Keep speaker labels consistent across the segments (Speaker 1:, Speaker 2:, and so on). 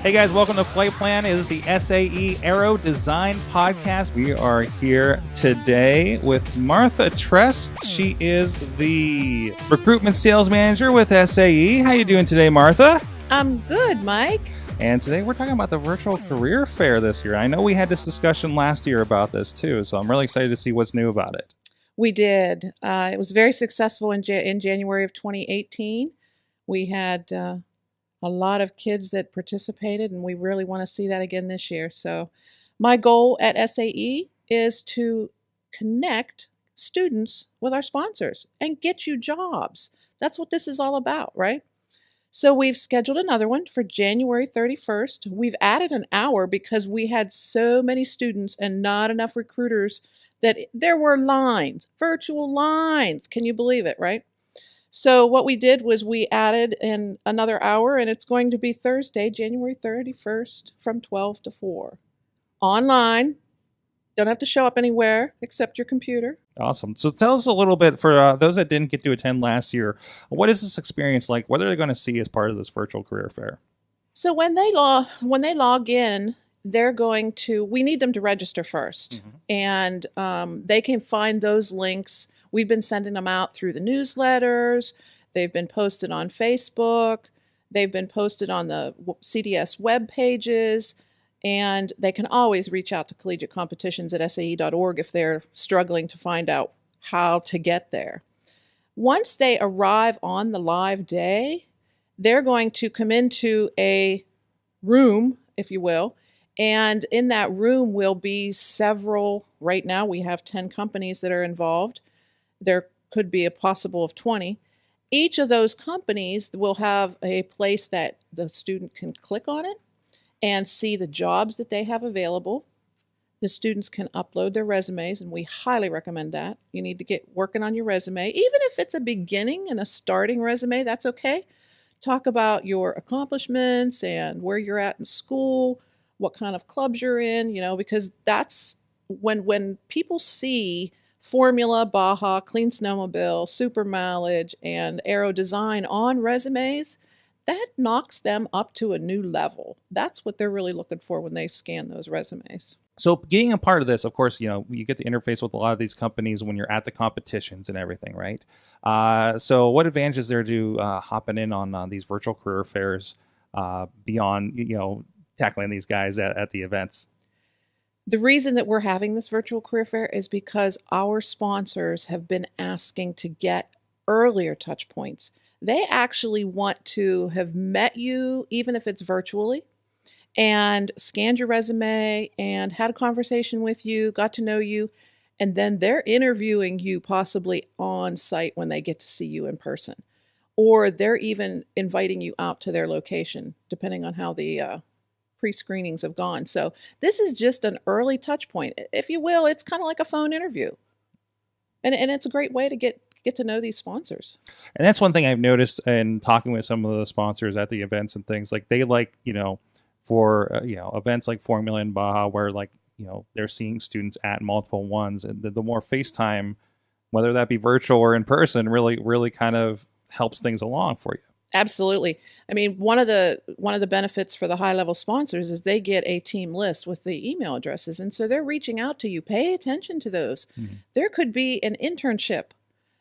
Speaker 1: Hey guys, welcome to Flight Plan. It is the SAE Aero Design Podcast. We are here today with Martha Tress. She is the Recruitment Sales Manager with SAE. How you doing today, Martha?
Speaker 2: I'm good, Mike.
Speaker 1: And today we're talking about the virtual career fair this year. I know we had this discussion last year about this too, so I'm really excited to see what's new about it.
Speaker 2: We did. It was very successful in January of 2018. We had a lot of kids that participated, and we really want to see that again this year. So my goal at SAE is to connect students with our sponsors and get you jobs. That's what this is all about, right? So we've scheduled another one for January 31st. We've added an hour because we had so many students and not enough recruiters that there were lines, virtual lines. Can you believe it, right? So what we did was we added in another hour, and it's going to be Thursday, January 31st from 12 to 4. Online. Don't have to show up anywhere except your computer.
Speaker 1: Awesome. So tell us a little bit, for those that didn't get to attend last year, what is this experience like? What are they going to see as part of this virtual career fair?
Speaker 2: So when they log in, they're going to, we need them to register first. And they can find those links. We've been sending them out through the newsletters. They've been posted on Facebook. They've been posted on the CDS web pages. And they can always reach out to collegiate competitions at SAE.org if they're struggling to find out how to get there. Once they arrive on the live day, they're going to come into a room, if you will, and in that room will be several, right now we have 10 companies that are involved. There could be a possible of 20. Each of those companies will have a place that the student can click on it and see the jobs that they have available. The students can upload their resumes, and we highly recommend that. You need to get working on your resume. Even if it's a beginning and a starting resume, that's okay. Talk about your accomplishments and where you're at in school, what kind of clubs you're in, because that's when people see Formula, Baja, Clean Snowmobile, Super Mileage, and Aero Design on resumes, that knocks them up to a new level. That's what they're really looking for when they scan those resumes.
Speaker 1: So being a part of this, of course, you get to interface with a lot of these companies when you're at the competitions and everything, right? So what advantages there to hopping in on these virtual career fairs beyond, tackling these guys at the events?
Speaker 2: The reason that we're having this virtual career fair is because our sponsors have been asking to get earlier touch points. They actually want to have met you, even if it's virtually, and scanned your resume and had a conversation with you, got to know you, and then they're interviewing you possibly on site when they get to see you in person. Or they're even inviting you out to their location, depending on how the pre-screenings have gone. So this is just an early touch point. If you will, it's kind of like a phone interview. And it's a great way to get to know these sponsors. And
Speaker 1: that's one thing I've noticed in talking with some of the sponsors at the events and things, like they like, for, events like Formula and Baja where they're seeing students at multiple ones, and the more FaceTime, whether that be virtual or in person, really kind of helps things along for you.
Speaker 2: Absolutely. I mean, one of the benefits for the high-level sponsors is they get a team list with the email addresses, and so they're reaching out to you. Pay attention to those. There could be an internship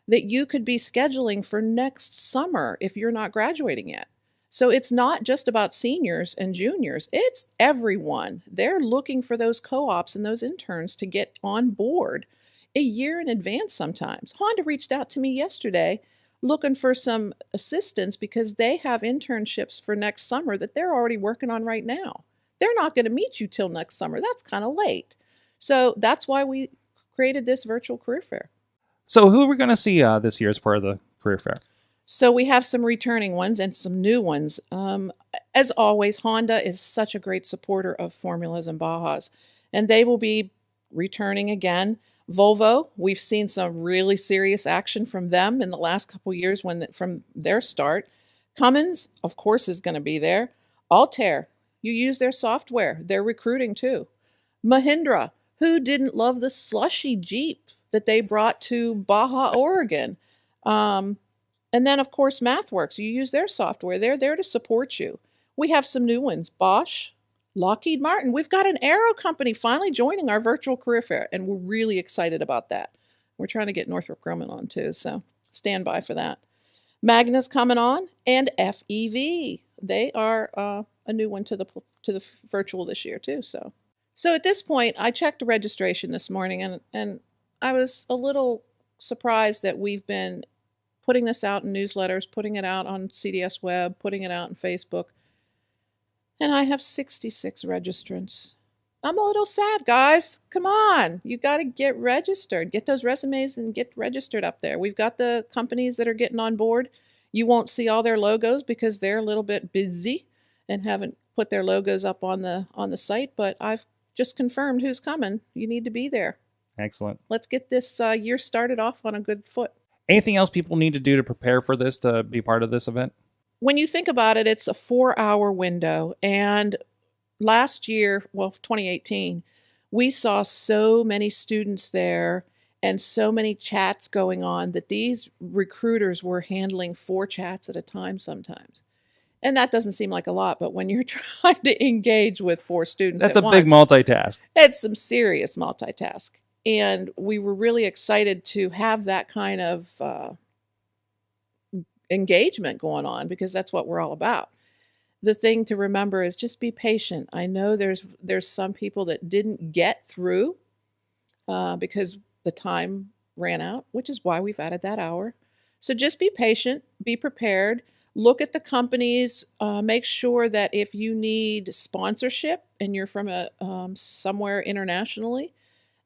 Speaker 2: that you could be scheduling for next summer if you're not graduating yet. So it's not just about seniors and juniors. It's everyone. They're looking for those co-ops and those interns to get on board a year in advance sometimes. Honda reached out to me yesterday looking for some assistance because they have internships for next summer that they're already working on right now. They're not going to meet you till next summer. That's kind of late. So that's why we created this virtual career fair.
Speaker 1: So who are we going to see this year as part of the career fair?
Speaker 2: So we have some returning ones and some new ones. As always, Honda is such a great supporter of Formulas and Bajas, and they will be returning again. Volvo, we've seen some really serious action from them in the last couple years from their start. Cummins, of course, is going to be there. Altair, you use their software. They're recruiting too. Mahindra, who didn't love the slushy Jeep that they brought to Baja, Oregon? And then, of course, MathWorks, you use their software. They're there to support you. We have some new ones. Bosch, Lockheed Martin. We've got an Aero company finally joining our virtual career fair, and we're really excited about that. We're trying to get Northrop Grumman on too, so stand by for that. Magna's coming on, and FEV. They are a new one to the virtual this year too. So at this point, I checked registration this morning, and I was a little surprised that we've been putting this out in newsletters, putting it out on CDS Web, putting it out on Facebook, and I have 66 registrants. I'm a little sad, guys. Come on. You got to get registered. Get those resumes and get registered up there. We've got the companies that are getting on board. You won't see all their logos because they're a little bit busy and haven't put their logos up on the site, but I've just confirmed who's coming. You need to be there.
Speaker 1: Excellent.
Speaker 2: Let's get this year started off on a good foot.
Speaker 1: Anything else people need to do to prepare for this, to be part of this event?
Speaker 2: When you think about it, it's a 4-hour window, and last year, 2018, we saw so many students there and so many chats going on that these recruiters were handling 4 chats at a time sometimes. And that doesn't seem like a lot, but when you're trying to engage with 4 students
Speaker 1: that's
Speaker 2: at
Speaker 1: a big multitask.
Speaker 2: It's some serious multitask. And we were really excited to have that kind of engagement going on because that's what we're all about. The thing to remember is just be patient. I know there's some people that didn't get through because the time ran out, which is why we've added that hour. So just be patient, be prepared, look at the companies, make sure that if you need sponsorship and you're from somewhere internationally,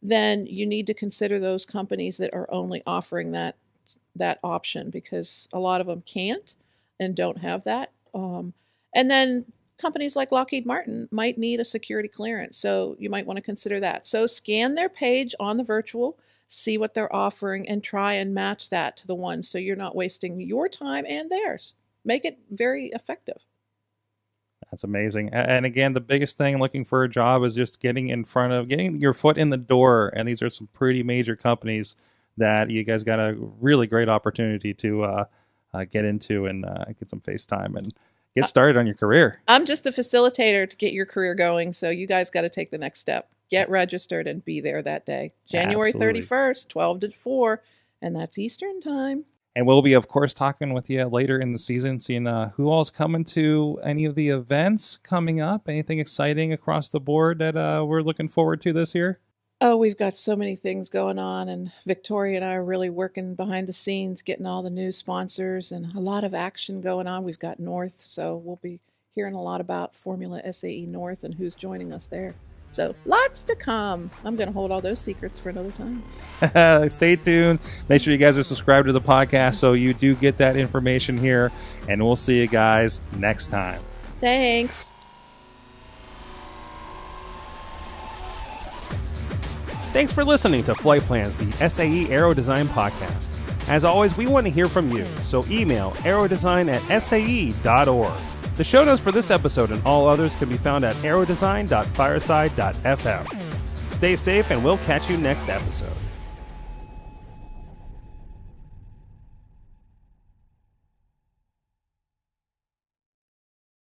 Speaker 2: then you need to consider those companies that are only offering that option because a lot of them can't and don't have that. And then companies like Lockheed Martin might need a security clearance, so you might want to consider that. So scan their page on the virtual, see what they're offering, and try and match that to the one so you're not wasting your time and theirs. Make it very effective.
Speaker 1: That's amazing. And again, the biggest thing looking for a job is just getting your foot in the door. And these are some pretty major companies that you guys got a really great opportunity to get into and get some face time and get started on your career.
Speaker 2: I'm just the facilitator to get your career going, so you guys got to take the next step. Get registered and be there that day. January 31st, 12 to 4, and that's Eastern time.
Speaker 1: And we'll be, of course, talking with you later in the season, seeing who all's coming to any of the events coming up. Anything exciting across the board that we're looking forward to this year?
Speaker 2: Oh, we've got so many things going on, and Victoria and I are really working behind the scenes, getting all the new sponsors and a lot of action going on. We've got North, so we'll be hearing a lot about Formula SAE North and who's joining us there. So lots to come. I'm going to hold all those secrets for another time.
Speaker 1: Stay tuned. Make sure you guys are subscribed to the podcast so you do get that information here, and we'll see you guys next time.
Speaker 2: Thanks.
Speaker 3: Thanks for listening to Flight Plans, the SAE Aero Design podcast. As always, we want to hear from you, so email aerodesign@sae.org. The show notes for this episode and all others can be found at aerodesign.fireside.fm. Stay safe, and we'll catch you next episode.